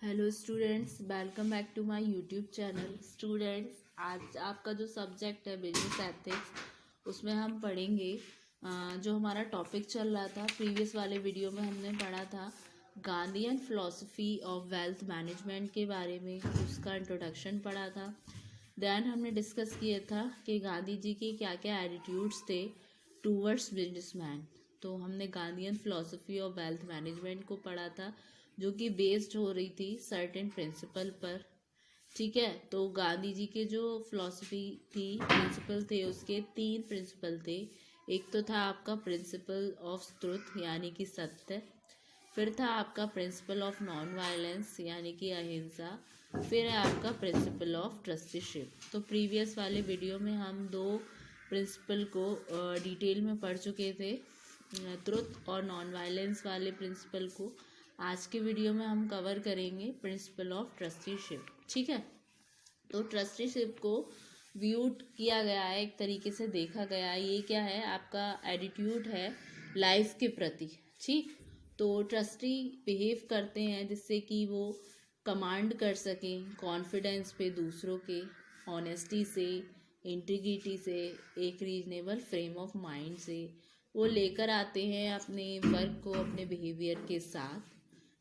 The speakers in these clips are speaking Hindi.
Hello students, welcome back to my YouTube channel. Students, आज आपका जो सब्जेक्ट है बिजनेस एथिक्स, उसमें हम पढ़ेंगे जो हमारा टॉपिक चल रहा था प्रीवियस वाले वीडियो में हमने पढ़ा था Gandhian philosophy of wealth management के बारे में। उसका इंट्रोडक्शन पढ़ा था। देन हमने डिस्कस किया था कि गांधी जी के क्या क्या एटीट्यूड्स थे टूवर्ड्स बिजनेसमैन। तो हमने Gandhian philosophy of wealth management को पढ़ा था, जो कि बेस्ड हो रही थी सर्टेन प्रिंसिपल पर। ठीक है, तो गांधी जी के जो फिलॉसफी थी, प्रिंसिपल थे, उसके 3 प्रिंसिपल थे। एक तो था आपका प्रिंसिपल ऑफ ट्रुथ यानी कि सत्य, फिर था आपका प्रिंसिपल ऑफ नॉन वायलेंस यानी कि अहिंसा, फिर है आपका प्रिंसिपल ऑफ ट्रस्टीशिप। तो प्रीवियस वाले वीडियो में हम 2 प्रिंसिपल को डिटेल में पढ़ चुके थे, ट्रुथ और नॉन वायलेंस वाले प्रिंसिपल को। आज के वीडियो में हम कवर करेंगे प्रिंसिपल ऑफ ट्रस्टीशिप। ठीक है, तो ट्रस्टीशिप को व्यूड किया गया है, एक तरीके से देखा गया है। ये क्या है, आपका एटीट्यूड है लाइफ के प्रति। ठीक, तो ट्रस्टी बिहेव करते हैं जिससे कि वो कमांड कर सकें कॉन्फिडेंस पे दूसरों के, ऑनेस्टी से, इंटीग्रिटी से, एक रीजनेबल फ्रेम ऑफ माइंड से वो लेकर आते हैं अपने वर्क को अपने बिहेवियर के साथ।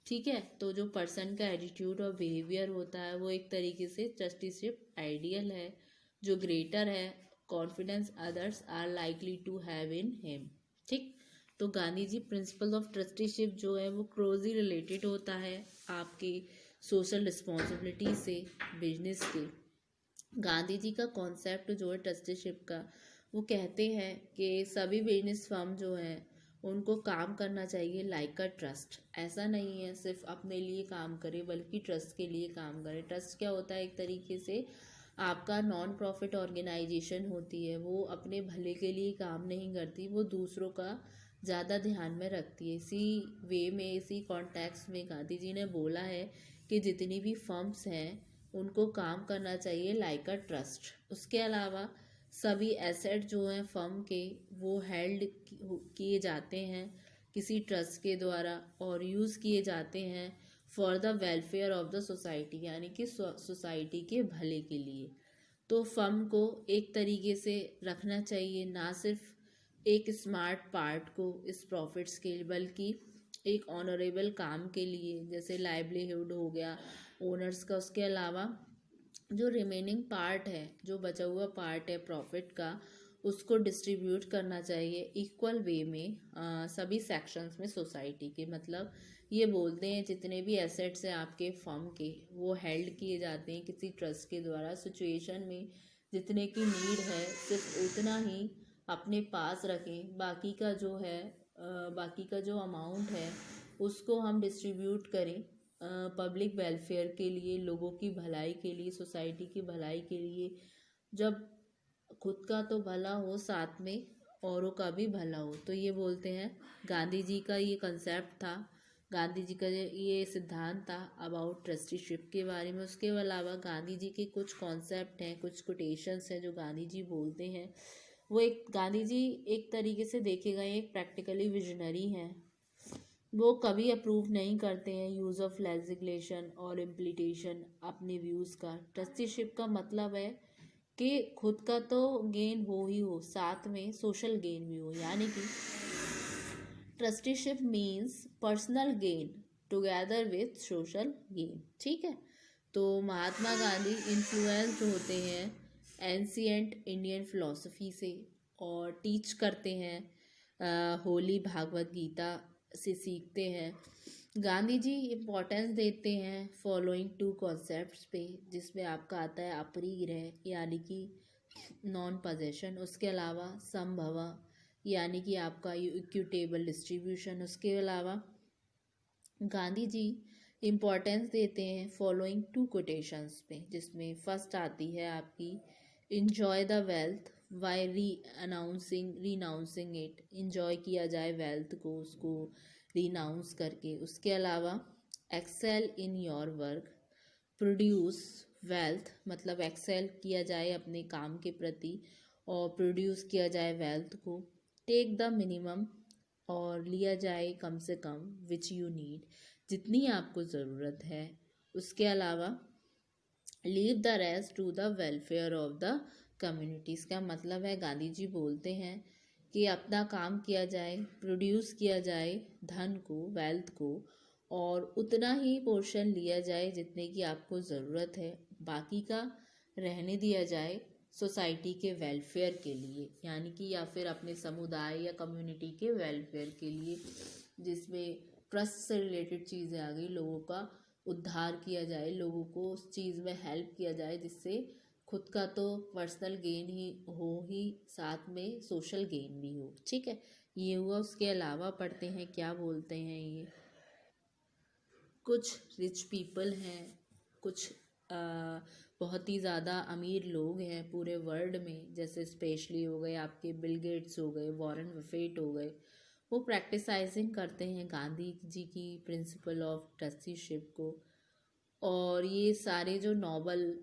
ठीक है, तो जो पर्सन का एटीट्यूड और बिहेवियर होता है वो एक तरीके से ट्रस्टीशिप आइडियल है, जो ग्रेटर है confidence others are likely to have in him. ठीक, तो Gandhi ji principle of trusteeship जो है वो क्लोजली रिलेटेड होता है आपके सोशल रिस्पॉन्सिबिलिटी से, बिजनेस के। गांधी जी का कॉन्सेप्ट जो है ट्रस्टीशिप का, वो कहते हैं कि सभी बिजनेस फर्म जो हैं उनको काम करना चाहिए लाइक अ ट्रस्ट। ऐसा नहीं है सिर्फ अपने लिए काम करे, बल्कि ट्रस्ट के लिए काम करे। ट्रस्ट क्या होता है, एक तरीके से आपका नॉन प्रॉफिट ऑर्गेनाइजेशन होती है, वो अपने भले के लिए काम नहीं करती, वो दूसरों का ज़्यादा ध्यान में रखती है। इसी वे में, इसी कॉन्टेक्स्ट में गांधी जी ने बोला है कि जितनी भी फर्म्स हैं उनको काम करना चाहिए लाइक अ ट्रस्ट। उसके अलावा सभी एसेट जो हैं फर्म के, वो हेल्ड किए जाते हैं किसी ट्रस्ट के द्वारा और यूज़ किए जाते हैं for the welfare of the society, यानी कि सोसाइटी के भले के लिए। तो फर्म को एक तरीके से रखना चाहिए, ना सिर्फ एक स्मार्ट पार्ट को इस प्रॉफिट्स के लिए, बल्कि एक ऑनरेबल काम के लिए, जैसे लाइवलीहुड हो गया ओनर्स का। उसके अलावा जो रिमेनिंग पार्ट है, जो बचा हुआ पार्ट है प्रॉफिट का, उसको डिस्ट्रीब्यूट करना चाहिए इक्वल वे में सभी सेक्शंस में सोसाइटी के। मतलब ये बोलते हैं जितने भी एसेट्स हैं आपके फर्म के, वो हेल्ड किए जाते हैं किसी ट्रस्ट के द्वारा। सिचुएशन में जितने की नीड है सिर्फ उतना ही अपने पास रखें, बाकी का जो है बाकी का जो अमाउंट है उसको हम डिस्ट्रीब्यूट करें पब्लिक वेलफेयर के लिए, लोगों की भलाई के लिए, सोसाइटी की भलाई के लिए। जब खुद का तो भला हो, साथ में औरों का भी भला हो। तो ये बोलते हैं, गांधी जी का ये कंसेप्ट था, गांधी जी का ये सिद्धांत था अबाउट ट्रस्टीशिप के बारे में। उसके अलावा गांधी जी के कुछ कॉन्सेप्ट हैं, कुछ कोटेशंस हैं जो गांधी जी बोलते हैं। वो एक गांधी जी एक तरीके से देखे गए एक प्रैक्टिकली विजनरी हैं। वो कभी अप्रूव नहीं करते हैं यूज़ ऑफ लेजिस्लेशन और इम्प्लीटेशन अपने व्यूज़ का। ट्रस्टीशिप का मतलब है कि खुद का तो गेन हो ही हो, साथ में सोशल गेन भी हो, यानी कि trusteeship means personal gain together with social gain. ठीक है, तो महात्मा गांधी इन्फ्लुएंस्ड होते हैं एंशिएंट इंडियन फिलोसफी से और टीच करते हैं होली भागवत गीता से सीखते हैं। गांधी जी इम्पोर्टेंस देते हैं फॉलोइंग 2 कॉन्सेप्ट्स पे, जिसमें आपका आता है अपरिग्रह यानी कि नॉन पजेशन, उसके अलावा संभवा यानी कि आपका इक्विटेबल डिस्ट्रीब्यूशन। उसके अलावा गांधी जी इम्पोर्टेंस देते हैं फॉलोइंग 2 कोटेशंस पे, जिसमें फर्स्ट आती है आपकी enjoy the wealth by renouncing it. Enjoy किया जाए वेल्थ को, उसको रीनाउंस करके। उसके अलावा excel in your work, produce wealth, मतलब एक्सेल किया जाए अपने काम के प्रति और प्रोड्यूस किया जाए वेल्थ को। टेक द मिनिमम, और लिया जाए कम से कम, विच यू नीड, जितनी आपको ज़रूरत है उसके अलावा leave the rest to the welfare of the communities का मतलब है गांधी जी बोलते हैं कि अपना काम किया जाए, प्रोड्यूस किया जाए धन को, वेल्थ को, और उतना ही पोर्शन लिया जाए जितने की आपको ज़रूरत है, बाकी का रहने दिया जाए सोसाइटी के वेलफेयर के लिए, यानी कि या फिर अपने समुदाय या कम्युनिटी के वेलफेयर के लिए, जिसमें ट्रस्ट से रिलेटेड चीज़ें आ गई, लोगों का उद्धार किया जाए, लोगों को उस चीज़ में हेल्प किया जाए जिससे खुद का तो पर्सनल गेन ही हो ही, साथ में सोशल गेन भी हो। ठीक है, ये हुआ। उसके अलावा पढ़ते हैं क्या बोलते हैं ये। कुछ रिच पीपल हैं, कुछ बहुत ही ज़्यादा अमीर लोग हैं पूरे वर्ल्ड में, जैसे स्पेशली हो गए आपके बिल गेट्स हो गए, वॉरेन बफेट हो गए। वो प्रैक्टिसाइजिंग करते हैं गांधी जी की प्रिंसिपल ऑफ ट्रस्टीशिप को, और ये सारे जो नोबल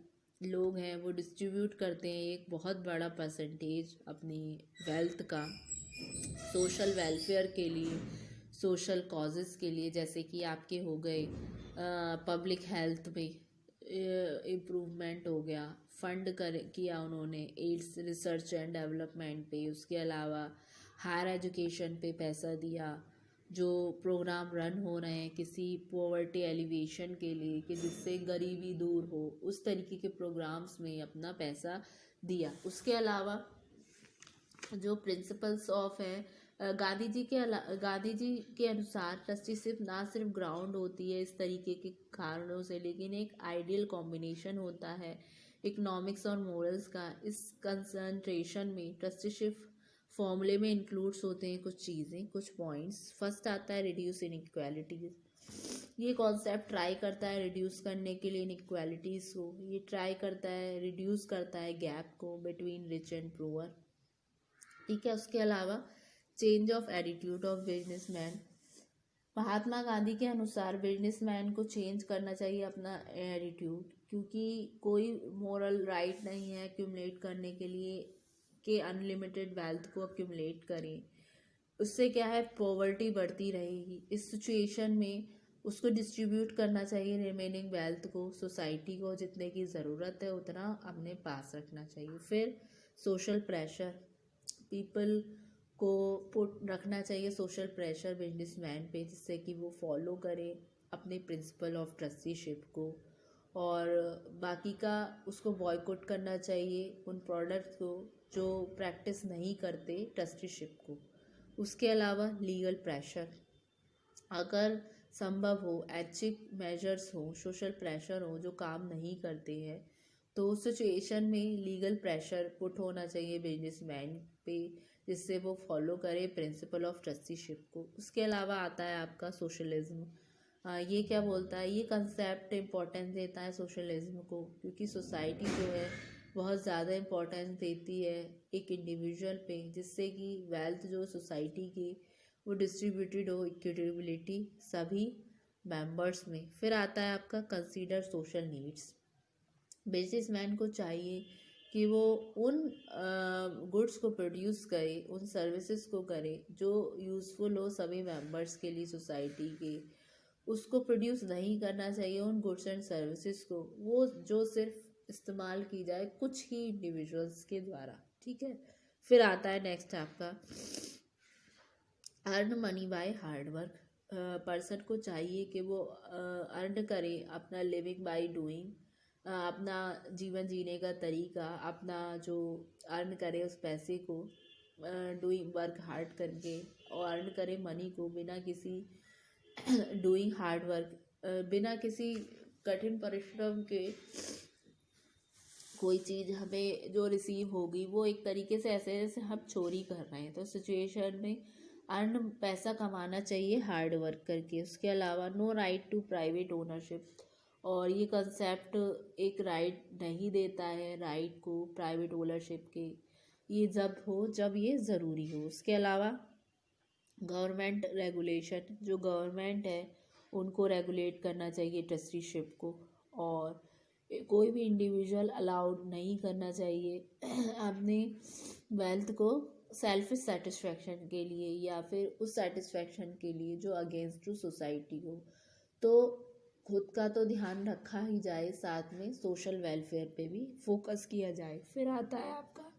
लोग हैं वो डिस्ट्रीब्यूट करते हैं एक बहुत बड़ा परसेंटेज अपनी वेल्थ का सोशल वेलफेयर के लिए, सोशल कॉजेज़ के लिए, जैसे कि आपके हो गए पब्लिक हेल्थ में इम्प्रूवमेंट हो गया, फंड कर किया उन्होंने एड्स रिसर्च एंड डेवलपमेंट पे। उसके अलावा हायर एजुकेशन पे पैसा दिया, जो प्रोग्राम रन हो रहे हैं किसी पॉवर्टी एलिवेशन के लिए कि जिससे गरीबी दूर हो, उस तरीके के प्रोग्राम्स में अपना पैसा दिया। उसके अलावा जो प्रिंसिपल्स ऑफ है गांधी जी के अनुसार ट्रस्टीशिप ना सिर्फ ग्राउंड होती है इस तरीके के कारणों से, लेकिन एक आइडियल कॉम्बिनेशन होता है इकोनॉमिक्स और मोरल्स का। इस कंसंट्रेशन में ट्रस्टीशिप फॉर्मूले में इंक्लूड्स होते हैं कुछ चीज़ें, कुछ पॉइंट्स। फर्स्ट आता है रिड्यूस इनइक्वालिटीज। ये कॉन्सेप्ट ट्राई करता है रिड्यूस करने के लिए इनइक्वालिटीज़ को, ये ट्राई करता है रिड्यूस करता है गैप को बिटवीन रिच एंड पुअर। ठीक है, उसके अलावा change of attitude of businessman. Mahatma Gandhi के अनुसार बिजनेसमैन को चेंज करना चाहिए अपना एटीट्यूड, क्योंकि कोई मोरल राइट नहीं है एक्यूमुलेट करने के लिए कि अनलिमिटेड वेल्थ को एक्यूमुलेट करें। उससे क्या है, पॉवर्टी बढ़ती रहेगी। इस सिचुएशन में उसको डिस्ट्रीब्यूट करना चाहिए रिमेनिंग वेल्थ को, सोसाइटी को जितने की ज़रूरत है उतना अपने पास रखना चाहिए। फिर सोशल प्रेशर, पीपल को पुट रखना चाहिए सोशल प्रेशर बिजनेसमैन पे, जिससे कि वो फॉलो करे अपने प्रिंसिपल ऑफ ट्रस्टीशिप को, और बाकी का उसको बॉयकॉट करना चाहिए उन प्रोडक्ट्स को जो प्रैक्टिस नहीं करते ट्रस्टीशिप को। उसके अलावा लीगल प्रेशर, अगर संभव हो ऐच्छिक मेजर्स हो, सोशल प्रेशर हो जो काम नहीं करते हैं, तो उस सिचुएशन में लीगल प्रेशर पुट होना चाहिए बिजनेसमैन पे, जिससे वो फॉलो करे प्रिंसिपल ऑफ ट्रस्टीशिप को। उसके अलावा आता है आपका सोशलिज्म। ये क्या बोलता है, ये कंसेप्ट इम्पोर्टेंस देता है सोशलिज्म को, क्योंकि सोसाइटी जो है बहुत ज़्यादा इम्पोर्टेंस देती है एक इंडिविजुअल पे, जिससे कि वेल्थ जो सोसाइटी की वो डिस्ट्रीब्यूटेड हो इक्विटेबिलिटी सभी मेंबर्स में। फिर आता है आपका कंसीडर सोशल नीड्स। बिजनेसमैन को चाहिए कि वो उन गुड्स को प्रोड्यूस करे, उन सर्विसेज को करे जो यूज़फुल हो सभी मेंबर्स के लिए सोसाइटी के। उसको प्रोड्यूस नहीं करना चाहिए उन गुड्स एंड सर्विसेज को वो जो सिर्फ इस्तेमाल की जाए कुछ ही इंडिविजुअल्स के द्वारा। ठीक है, फिर आता है नेक्स्ट आपका earn money by hard work. Person को चाहिए कि वो अर्न करे अपना लिविंग बाय डूइंग, अपना जीवन जीने का तरीका, अपना जो अर्न करे उस पैसे को डूइंग वर्क हार्ड करके, और अर्न करे मनी को बिना किसी डूइंग हार्ड वर्क, बिना किसी कठिन परिश्रम के कोई चीज़ हमें जो रिसीव होगी वो एक तरीके से ऐसे जैसे हम चोरी कर रहे हैं। तो सिचुएशन में अर्न पैसा कमाना चाहिए हार्ड वर्क करके। उसके अलावा no right to private ownership, और ये कंसेप्ट एक राइट नहीं देता है राइट को प्राइवेट ओनरशिप के, ये जब हो जब ये ज़रूरी हो। उसके अलावा गवर्नमेंट रेगुलेशन, जो गवर्नमेंट है उनको रेगुलेट करना चाहिए ट्रस्टीशिप को, और कोई भी इंडिविजुअल अलाउड नहीं करना चाहिए अपने वेल्थ को सेल्फिश सेटिस्फेक्शन के लिए या फिर उस सेटिस्फेक्शन के लिए जो अगेंस्ट टू सोसाइटी हो। तो खुद का तो ध्यान रखा ही जाए, साथ में सोशल वेलफेयर पे भी फोकस किया जाए। फिर आता है आपका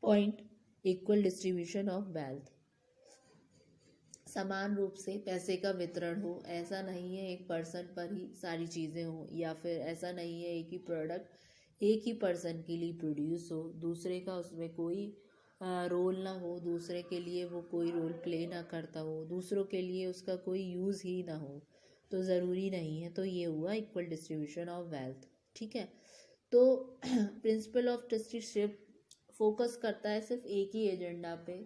point equal distribution of wealth. समान रूप से पैसे का वितरण हो, ऐसा नहीं है एक पर्सन पर ही सारी चीज़ें हो, या फिर ऐसा नहीं है एक ही प्रोडक्ट एक ही पर्सन के लिए प्रोड्यूस हो, दूसरे का उसमें कोई रोल ना हो, दूसरे के लिए वो कोई रोल प्ले ना करता हो, दूसरों के लिए उसका कोई यूज़ ही ना हो, तो ज़रूरी नहीं है। तो ये हुआ इक्वल डिस्ट्रीब्यूशन ऑफ वेल्थ। ठीक है, तो प्रिंसिपल ऑफ ट्रस्टीशिप फोकस करता है सिर्फ एक ही एजेंडा पे,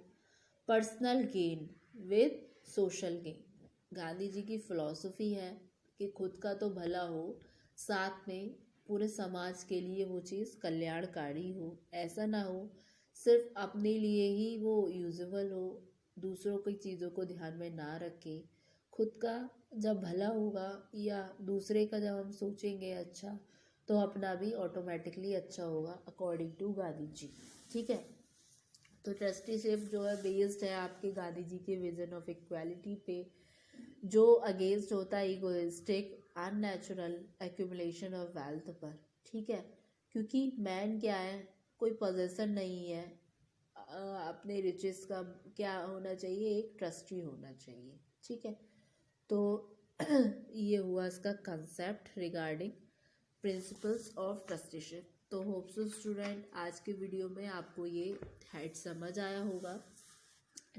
personal gain with social gain. Gandhi ji की फिलॉसफी है कि खुद का तो भला हो, साथ में पूरे समाज के लिए वो चीज़ कल्याणकारी हो। ऐसा ना हो सिर्फ अपने लिए ही वो यूजेबल हो, दूसरों की चीज़ों को ध्यान में ना रखे। खुद का जब भला होगा या दूसरे का जब हम सोचेंगे अच्छा, तो अपना भी ऑटोमेटिकली अच्छा होगा, अकॉर्डिंग टू गांधी जी। ठीक है, तो ट्रस्टीशिप जो है बेस्ड है आपके गांधी जी के विजन ऑफ इक्वालिटी पे, जो अगेंस्ट होता है egoistic unnatural accumulation of wealth पर। ठीक है, क्योंकि मैन क्या है, कोई पोजेसन नहीं है अपने रिचेस का। क्या होना चाहिए, एक ट्रस्टी होना चाहिए। ठीक है, तो ये हुआ इसका concept regarding principles of trusteeship. तो होप सो स्टूडेंट आज के वीडियो में आपको ये हेड समझ आया होगा।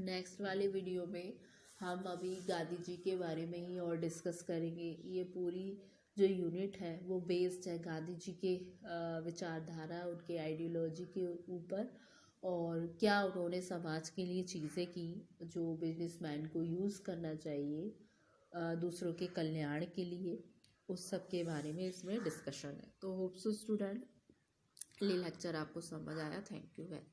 नेक्स्ट वाले वीडियो में हम अभी गांधी जी के बारे में ही और डिस्कस करेंगे। ये पूरी जो यूनिट है वो बेस्ड है गांधी जी के विचारधारा, उनके आइडियोलॉजी के ऊपर, और क्या उन्होंने समाज के लिए चीज़ें की जो बिजनेसमैन को यूज़ करना चाहिए दूसरों के कल्याण के लिए, उस सब के बारे में इसमें डिस्कशन है। तो होप सो स्टूडेंट ये लेक्चर आपको समझ आया। Thank you very